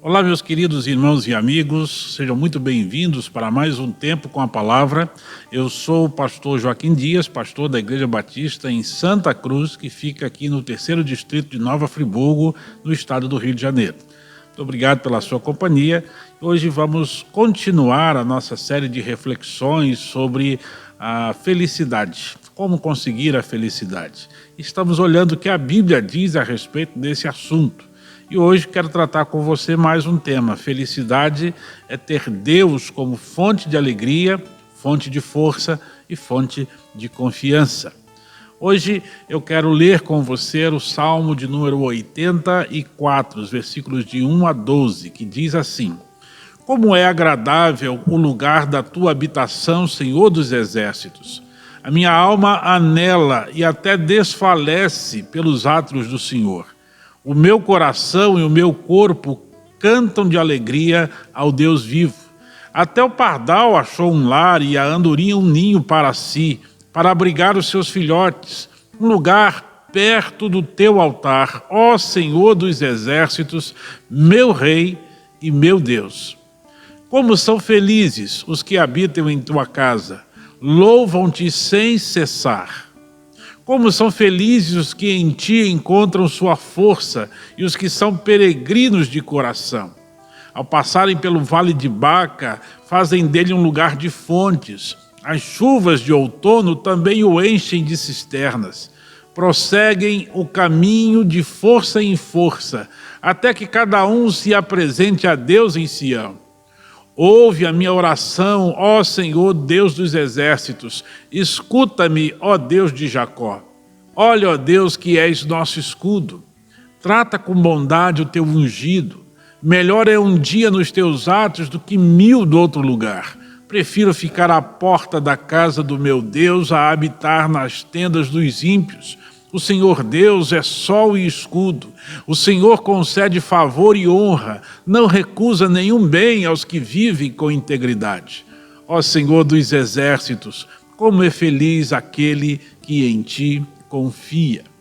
Olá, meus queridos irmãos e amigos, sejam muito bem-vindos para mais um Tempo com a Palavra. Eu sou o pastor Joaquim Dias, pastor da Igreja Batista em Santa Cruz, que fica aqui no 3º Distrito de Nova Friburgo, no estado do Rio de Janeiro. Muito obrigado pela sua companhia. Hoje vamos continuar a nossa série de reflexões sobre a felicidade. Como conseguir a felicidade? Estamos olhando o que a Bíblia diz a respeito desse assunto. E hoje quero tratar com você mais um tema. Felicidade é ter Deus como fonte de alegria, fonte de força e fonte de confiança. Hoje eu quero ler com você o Salmo de número 84, os versículos de 1 a 12, que diz assim: Como é agradável o lugar da tua habitação, Senhor dos exércitos! A minha alma anela e até desfalece pelos átrios do Senhor. O meu coração e o meu corpo cantam de alegria ao Deus vivo. Até o pardal achou um lar e a andorinha um ninho para si, para abrigar os seus filhotes, um lugar perto do teu altar, ó Senhor dos exércitos, meu Rei e meu Deus. Como são felizes os que habitam em tua casa, louvam-te sem cessar. Como são felizes os que em ti encontram sua força e os que são peregrinos de coração. Ao passarem pelo vale de Baca, fazem dele um lugar de fontes. As chuvas de outono também o enchem de cisternas. Prosseguem o caminho de força em força, até que cada um se apresente a Deus em Sião. Ouve a minha oração, ó Senhor, Deus dos exércitos. Escuta-me, ó Deus de Jacó. Olha, ó Deus, que és nosso escudo. Trata com bondade o teu ungido. Melhor é um dia nos teus atos do que 1000 do outro lugar. Prefiro ficar à porta da casa do meu Deus a habitar nas tendas dos ímpios. O Senhor Deus é sol e escudo. O Senhor concede favor e honra. Não recusa nenhum bem aos que vivem com integridade. Ó Senhor dos exércitos, como é feliz aquele que em ti confia.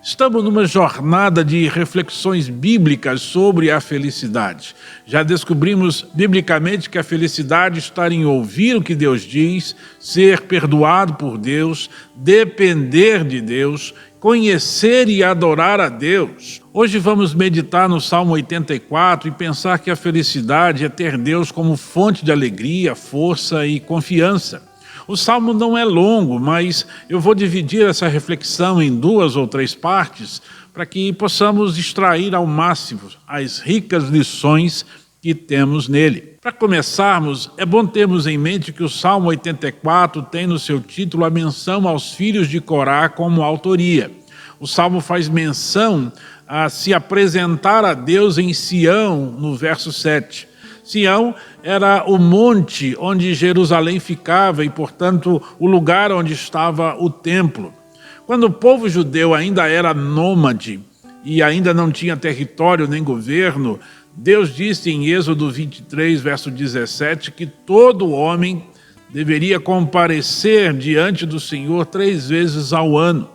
Estamos numa jornada de reflexões bíblicas sobre a felicidade. Já descobrimos biblicamente que a felicidade está em ouvir o que Deus diz, ser perdoado por Deus, depender de Deus, conhecer e adorar a Deus. Hoje vamos meditar no Salmo 84 e pensar que a felicidade é ter Deus como fonte de alegria, força e confiança. O Salmo não é longo, mas eu vou dividir essa reflexão em 2 ou 3 partes para que possamos extrair ao máximo as ricas lições que temos nele. Para começarmos, é bom termos em mente que o Salmo 84 tem no seu título a menção aos filhos de Corá como autoria. O Salmo faz menção a se apresentar a Deus em Sião, no verso 7. Sião era o monte onde Jerusalém ficava e, portanto, o lugar onde estava o templo. Quando o povo judeu ainda era nômade e ainda não tinha território nem governo, Deus disse em Êxodo 23, verso 17, que todo homem deveria comparecer diante do Senhor 3 vezes ao ano.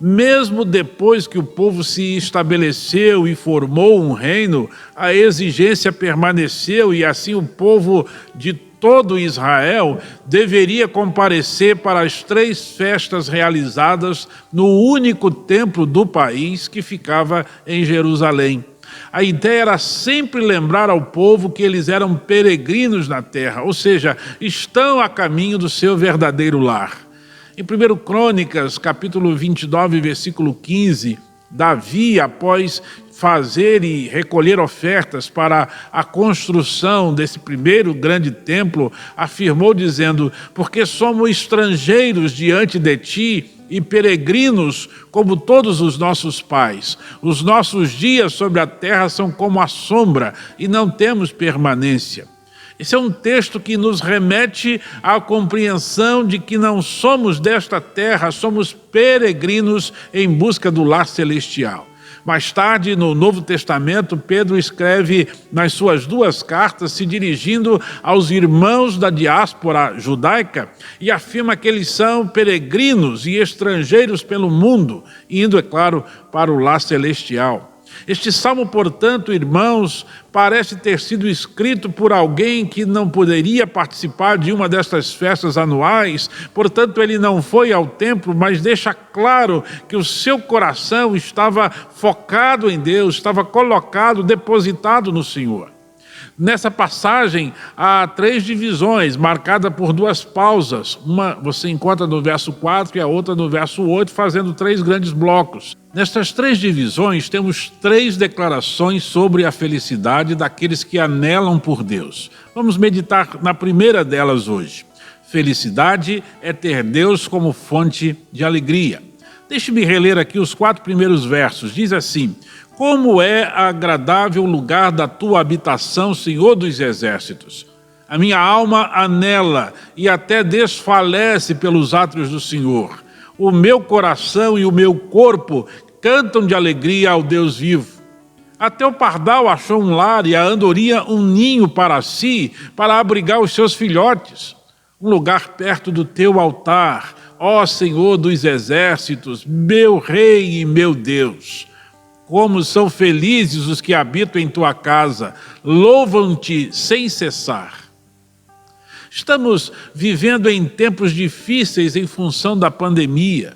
Mesmo depois que o povo se estabeleceu e formou um reino, a exigência permaneceu e assim o povo de todo Israel deveria comparecer para as 3 festas realizadas no único templo do país que ficava em Jerusalém. A ideia era sempre lembrar ao povo que eles eram peregrinos na terra, ou seja, estão a caminho do seu verdadeiro lar. Em 1 Crônicas, capítulo 29, versículo 15, Davi, após fazer e recolher ofertas para a construção desse primeiro grande templo, afirmou dizendo: porque somos estrangeiros diante de ti e peregrinos como todos os nossos pais. Os nossos dias sobre a terra são como a sombra e não temos permanência. Esse é um texto que nos remete à compreensão de que não somos desta terra, somos peregrinos em busca do lar celestial. Mais tarde, no Novo Testamento, Pedro escreve nas suas 2 cartas, se dirigindo aos irmãos da diáspora judaica, e afirma que eles são peregrinos e estrangeiros pelo mundo, indo, é claro, para o lar celestial. Este salmo, portanto, irmãos, parece ter sido escrito por alguém que não poderia participar de uma destas festas anuais, portanto, ele não foi ao templo, mas deixa claro que o seu coração estava focado em Deus, estava colocado, depositado no Senhor. Nessa passagem, há 3 divisões, marcadas por 2 pausas. Uma você encontra no verso 4 e a outra no verso 8, fazendo 3 grandes blocos. Nestas 3 divisões, temos 3 declarações sobre a felicidade daqueles que anelam por Deus. Vamos meditar na primeira delas hoje. Felicidade é ter Deus como fonte de alegria. Deixe-me reler aqui os 4 primeiros versos. Diz assim: como é agradável o lugar da tua habitação, Senhor dos exércitos. A minha alma anela e até desfalece pelos átrios do Senhor. O meu coração e o meu corpo cantam de alegria ao Deus vivo. Até o pardal achou um lar e a andorinha um ninho para si, para abrigar os seus filhotes. Um lugar perto do teu altar, ó Senhor dos exércitos, meu Rei e meu Deus. Como são felizes os que habitam em tua casa, louvam-te sem cessar. Estamos vivendo em tempos difíceis em função da pandemia.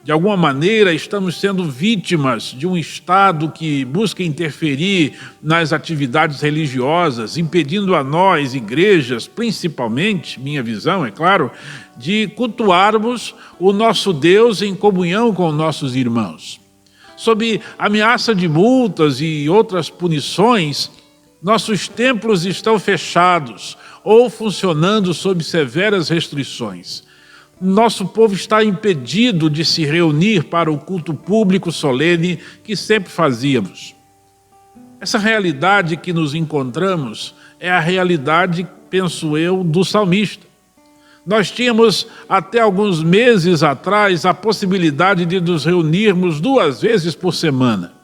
De alguma maneira, estamos sendo vítimas de um Estado que busca interferir nas atividades religiosas, impedindo a nós, igrejas, principalmente, minha visão, é claro, de cultuarmos o nosso Deus em comunhão com nossos irmãos. Sob ameaça de multas e outras punições, nossos templos estão fechados ou funcionando sob severas restrições. Nosso povo está impedido de se reunir para o culto público solene que sempre fazíamos. Essa realidade que nos encontramos é a realidade, penso eu, do salmista. Nós tínhamos até alguns meses atrás a possibilidade de nos reunirmos 2 vezes por semana.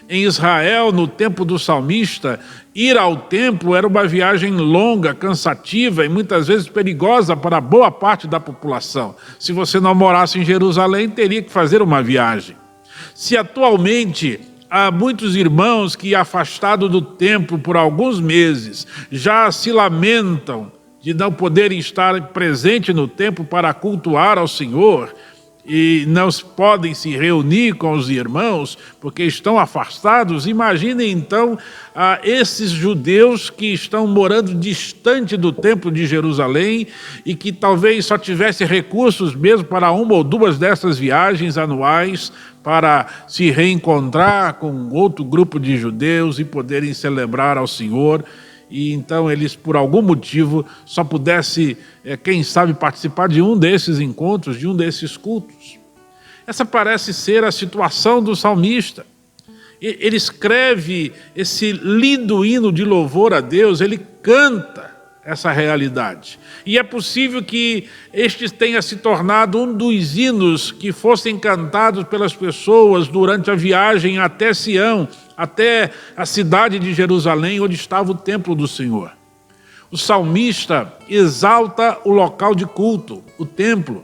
Em Israel, no tempo do salmista, ir ao templo era uma viagem longa, cansativa e muitas vezes perigosa para boa parte da população. Se você não morasse em Jerusalém, teria que fazer uma viagem. Se atualmente há muitos irmãos que, afastados do templo por alguns meses, já se lamentam de não poderem estar presentes no templo para cultuar ao Senhor e não podem se reunir com os irmãos porque estão afastados, imaginem então esses judeus que estão morando distante do templo de Jerusalém e que talvez só tivessem recursos mesmo para 1 ou 2 dessas viagens anuais para se reencontrar com outro grupo de judeus e poderem celebrar ao Senhor. E então eles, por algum motivo, só pudessem, quem sabe, participar de um desses encontros, de um desses cultos. Essa parece ser a situação do salmista. Ele escreve esse lindo hino de louvor a Deus, ele canta essa realidade. E é possível que este tenha se tornado um dos hinos que fossem cantados pelas pessoas durante a viagem até Sião, até a cidade de Jerusalém, onde estava o templo do Senhor. O salmista exalta o local de culto, o templo.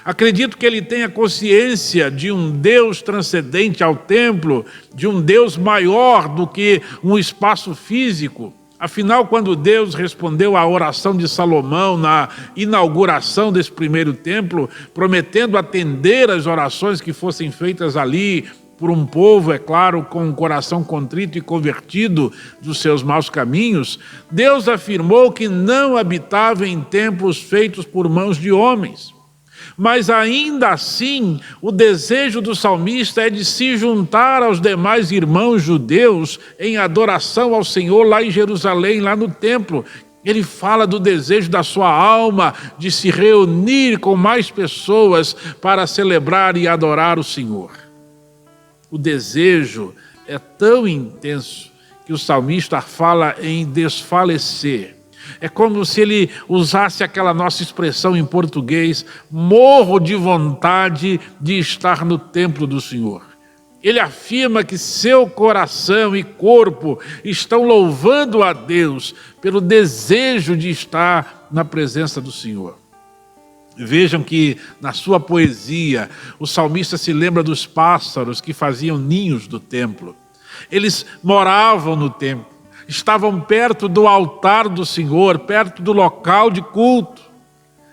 Acredito que ele tenha consciência de um Deus transcendente ao templo, de um Deus maior do que um espaço físico. Afinal, quando Deus respondeu à oração de Salomão na inauguração desse primeiro templo, prometendo atender às orações que fossem feitas ali por um povo, é claro, com um coração contrito e convertido dos seus maus caminhos, Deus afirmou que não habitava em templos feitos por mãos de homens. Mas ainda assim, o desejo do salmista é de se juntar aos demais irmãos judeus em adoração ao Senhor lá em Jerusalém, lá no templo. Ele fala do desejo da sua alma de se reunir com mais pessoas para celebrar e adorar o Senhor. O desejo é tão intenso que o salmista fala em desfalecer. É como se ele usasse aquela nossa expressão em português: morro de vontade de estar no templo do Senhor. Ele afirma que seu coração e corpo estão louvando a Deus pelo desejo de estar na presença do Senhor. Vejam que na sua poesia o salmista se lembra dos pássaros que faziam ninhos do templo. Eles moravam no templo, estavam perto do altar do Senhor, perto do local de culto.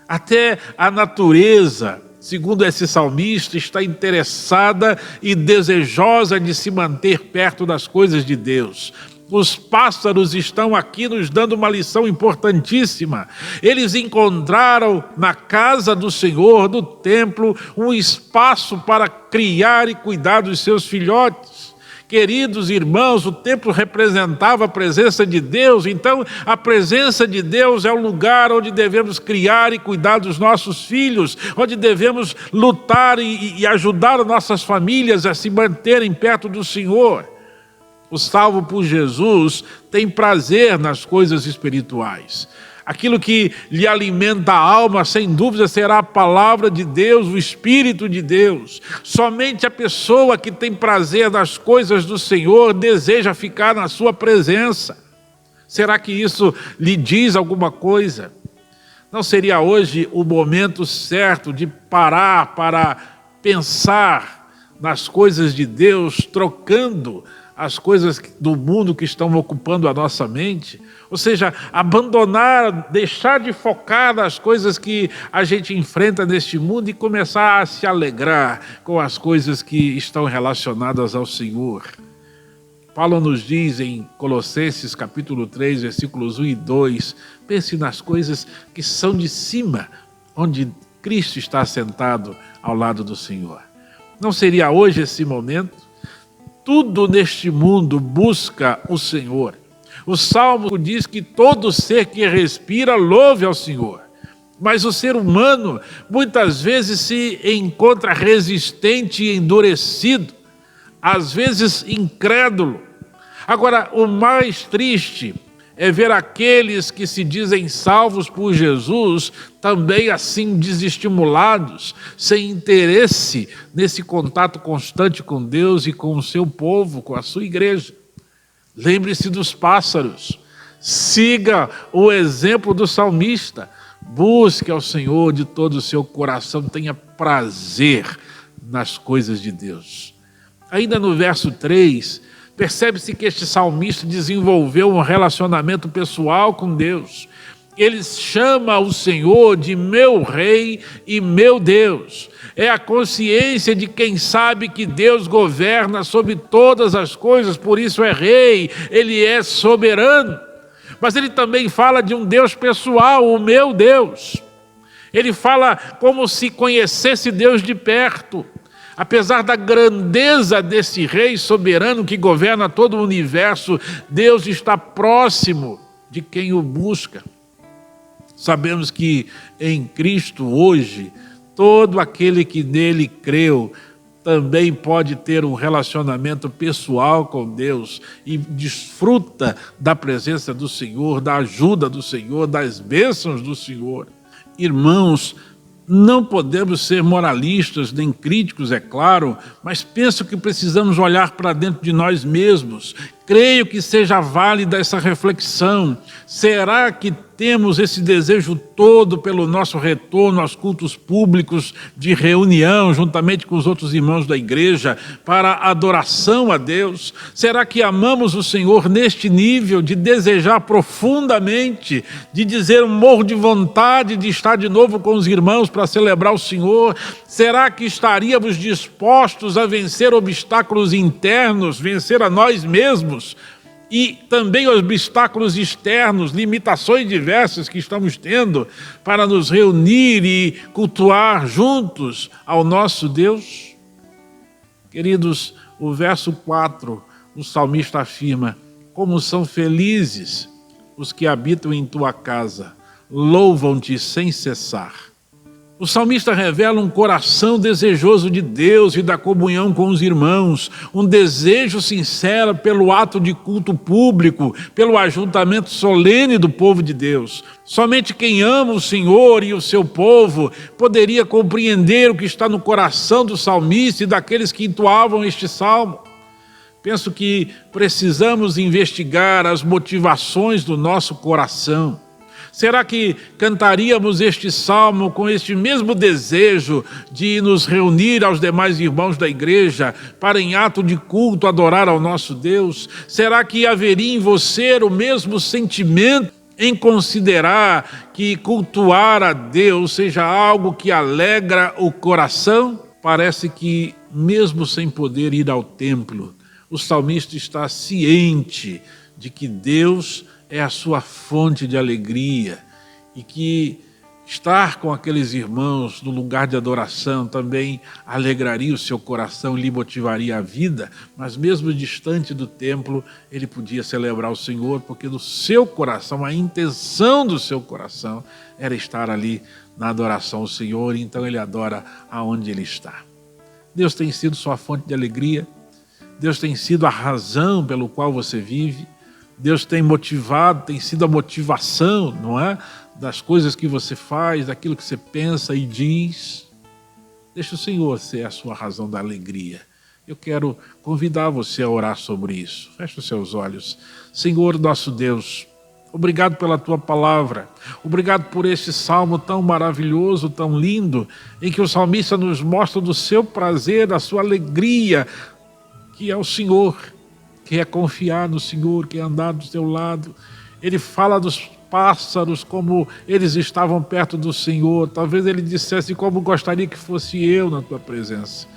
Até a natureza, segundo esse salmista, está interessada e desejosa de se manter perto das coisas de Deus. Os pássaros estão aqui nos dando uma lição importantíssima. Eles encontraram na casa do Senhor, no templo, um espaço para criar e cuidar dos seus filhotes. Queridos irmãos, o templo representava a presença de Deus, então a presença de Deus é o lugar onde devemos criar e cuidar dos nossos filhos, onde devemos lutar e ajudar as nossas famílias a se manterem perto do Senhor. O salvo por Jesus tem prazer nas coisas espirituais. Aquilo que lhe alimenta a alma, sem dúvida, será a palavra de Deus, o Espírito de Deus. Somente a pessoa que tem prazer nas coisas do Senhor deseja ficar na sua presença. Será que isso lhe diz alguma coisa? Não seria hoje o momento certo de parar para pensar nas coisas de Deus, trocando as coisas do mundo que estão ocupando a nossa mente? Ou seja, abandonar, deixar de focar nas coisas que a gente enfrenta neste mundo e começar a se alegrar com as coisas que estão relacionadas ao Senhor. Paulo nos diz em Colossenses capítulo 3, versículos 1 e 2, pense nas coisas que são de cima, onde Cristo está sentado ao lado do Senhor. Não seria hoje esse momento? Tudo neste mundo busca o Senhor. O Salmo diz que todo ser que respira louve ao Senhor. Mas o ser humano muitas vezes se encontra resistente e endurecido, às vezes incrédulo. Agora, o mais triste é ver aqueles que se dizem salvos por Jesus também assim desestimulados, sem interesse nesse contato constante com Deus e com o seu povo, com a sua igreja. Lembre-se dos pássaros, siga o exemplo do salmista, busque ao Senhor de todo o seu coração, tenha prazer nas coisas de Deus. Ainda no verso 3, percebe-se que este salmista desenvolveu um relacionamento pessoal com Deus. Ele chama o Senhor de meu Rei e meu Deus. É a consciência de quem sabe que Deus governa sobre todas as coisas, por isso é Rei, Ele é soberano. Mas ele também fala de um Deus pessoal, o meu Deus. Ele fala como se conhecesse Deus de perto. Apesar da grandeza desse Rei soberano que governa todo o universo, Deus está próximo de quem o busca. Sabemos que em Cristo hoje, todo aquele que nele creu também pode ter um relacionamento pessoal com Deus e desfruta da presença do Senhor, da ajuda do Senhor, das bênçãos do Senhor. Irmãos, não podemos ser moralistas nem críticos, é claro, mas penso que precisamos olhar para dentro de nós mesmos. Creio que seja válida essa reflexão. Será que temos esse desejo todo pelo nosso retorno aos cultos públicos de reunião, juntamente com os outros irmãos da igreja, para adoração a Deus? Será que amamos o Senhor neste nível de desejar profundamente, de dizer morro de vontade de estar de novo com os irmãos para celebrar o Senhor? Será que estaríamos dispostos a vencer obstáculos internos, vencer a nós mesmos? E também obstáculos externos, limitações diversas que estamos tendo para nos reunir e cultuar juntos ao nosso Deus? Queridos, o verso 4, o salmista afirma: como são felizes os que habitam em tua casa, louvam-te sem cessar. O salmista revela um coração desejoso de Deus e da comunhão com os irmãos, um desejo sincero pelo ato de culto público, pelo ajuntamento solene do povo de Deus. Somente quem ama o Senhor e o seu povo poderia compreender o que está no coração do salmista e daqueles que entoavam este salmo. Penso que precisamos investigar as motivações do nosso coração. Será que cantaríamos este salmo com este mesmo desejo de nos reunir aos demais irmãos da igreja para, em ato de culto, adorar ao nosso Deus? Será que haveria em você o mesmo sentimento em considerar que cultuar a Deus seja algo que alegra o coração? Parece que, mesmo sem poder ir ao templo, o salmista está ciente de que Deus é a sua fonte de alegria e que estar com aqueles irmãos no lugar de adoração também alegraria o seu coração e lhe motivaria a vida, mas mesmo distante do templo, ele podia celebrar o Senhor, porque no seu coração, a intenção do seu coração era estar ali na adoração ao Senhor, então ele adora aonde ele está. Deus tem sido sua fonte de alegria, Deus tem sido a razão pelo qual você vive, Deus tem motivado, tem sido a motivação, não é? Das coisas que você faz, daquilo que você pensa e diz. Deixa o Senhor ser a sua razão da alegria. Eu quero convidar você a orar sobre isso. Feche os seus olhos. Senhor nosso Deus, obrigado pela Tua palavra. Obrigado por este salmo tão maravilhoso, tão lindo, em que o salmista nos mostra do seu prazer, da sua alegria, que é o Senhor, que é confiar no Senhor, que é andar do seu lado. Ele fala dos pássaros como eles estavam perto do Senhor. Talvez ele dissesse como gostaria que fosse eu na tua presença.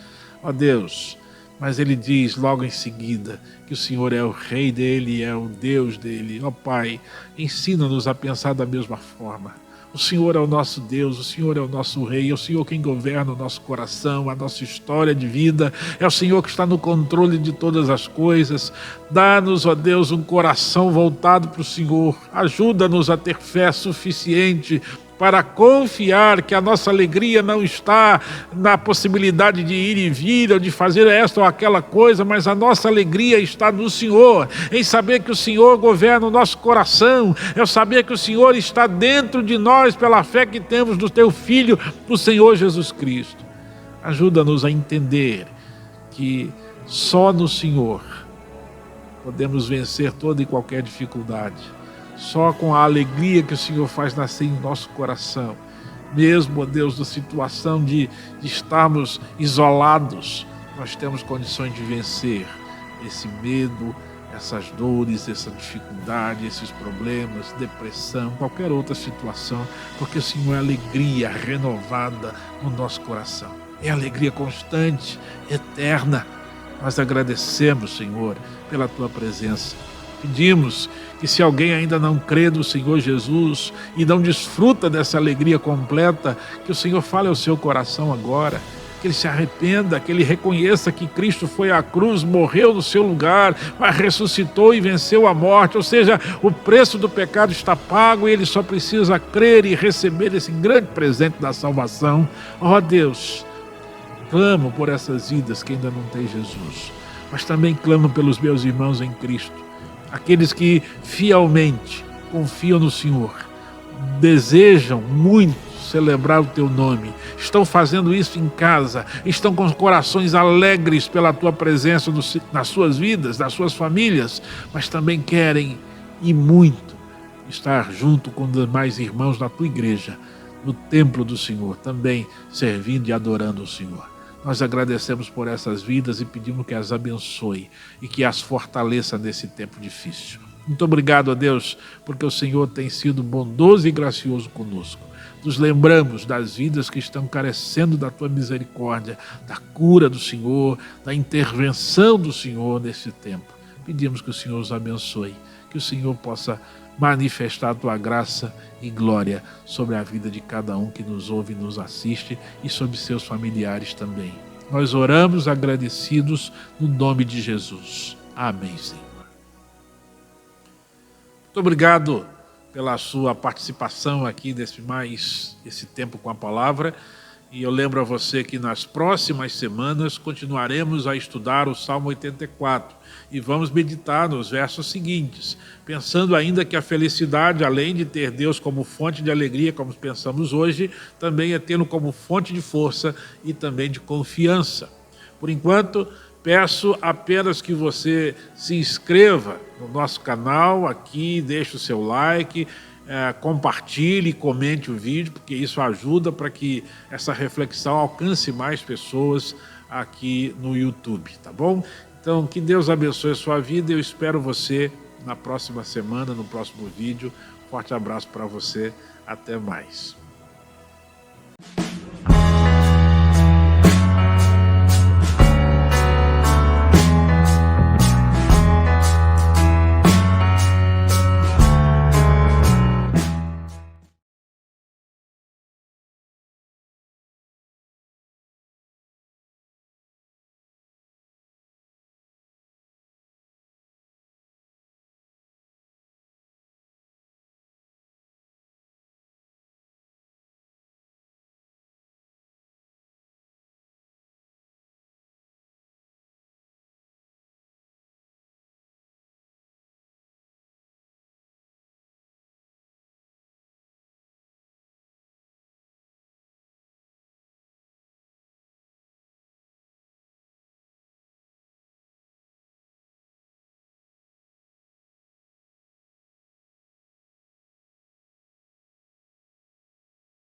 Ó Deus, mas ele diz logo em seguida que o Senhor é o rei dele, é o Deus dele. Ó Pai, ensina-nos a pensar da mesma forma. O Senhor é o nosso Deus, o Senhor é o nosso Rei, é o Senhor quem governa o nosso coração, a nossa história de vida, é o Senhor que está no controle de todas as coisas. Dá-nos, ó Deus, um coração voltado para o Senhor, ajuda-nos a ter fé suficiente para confiar que a nossa alegria não está na possibilidade de ir e vir, ou de fazer esta ou aquela coisa, mas a nossa alegria está no Senhor, em saber que o Senhor governa o nosso coração, é saber que o Senhor está dentro de nós pela fé que temos no Teu Filho, o Senhor Jesus Cristo. Ajuda-nos a entender que só no Senhor podemos vencer toda e qualquer dificuldade. Só com a alegria que o Senhor faz nascer em nosso coração, mesmo, ó Deus, na situação de estarmos isolados, nós temos condições de vencer esse medo, essas dores, essa dificuldade, esses problemas, depressão, qualquer outra situação, porque o Senhor é alegria renovada no nosso coração. É alegria constante, eterna. Nós agradecemos, Senhor, pela Tua presença. Pedimos que, se alguém ainda não crê no Senhor Jesus e não desfruta dessa alegria completa, que o Senhor fale ao seu coração agora, que ele se arrependa, que ele reconheça que Cristo foi à cruz, morreu no seu lugar, mas ressuscitou e venceu a morte, ou seja, o preço do pecado está pago e ele só precisa crer e receber esse grande presente da salvação. Ó Deus, clamo por essas vidas que ainda não têm Jesus, mas também clamo pelos meus irmãos em Cristo, aqueles que fielmente confiam no Senhor, desejam muito celebrar o Teu nome, estão fazendo isso em casa, estão com os corações alegres pela Tua presença nas suas vidas, nas suas famílias, mas também querem e muito estar junto com os demais irmãos da Tua igreja, no templo do Senhor, também servindo e adorando o Senhor. Nós agradecemos por essas vidas e pedimos que as abençoe e que as fortaleça nesse tempo difícil. Muito obrigado a Deus, porque o Senhor tem sido bondoso e gracioso conosco. Nos lembramos das vidas que estão carecendo da Tua misericórdia, da cura do Senhor, da intervenção do Senhor nesse tempo. Pedimos que o Senhor os abençoe, que o Senhor possa manifestar a Tua graça e glória sobre a vida de cada um que nos ouve e nos assiste e sobre seus familiares também. Nós oramos agradecidos no nome de Jesus. Amém, Senhor. Muito obrigado pela sua participação aqui esse tempo com a palavra. E eu lembro a você que nas próximas semanas continuaremos a estudar o Salmo 84 e vamos meditar nos versos seguintes, pensando ainda que a felicidade, além de ter Deus como fonte de alegria, como pensamos hoje, também é tê-lo como fonte de força e também de confiança. Por enquanto, peço apenas que você se inscreva no nosso canal aqui, deixe o seu like, compartilhe e comente o vídeo, porque isso ajuda para que essa reflexão alcance mais pessoas aqui no YouTube, tá bom? Então, que Deus abençoe a sua vida. Eu espero você na próxima semana, no próximo vídeo. Forte abraço para você. Até mais.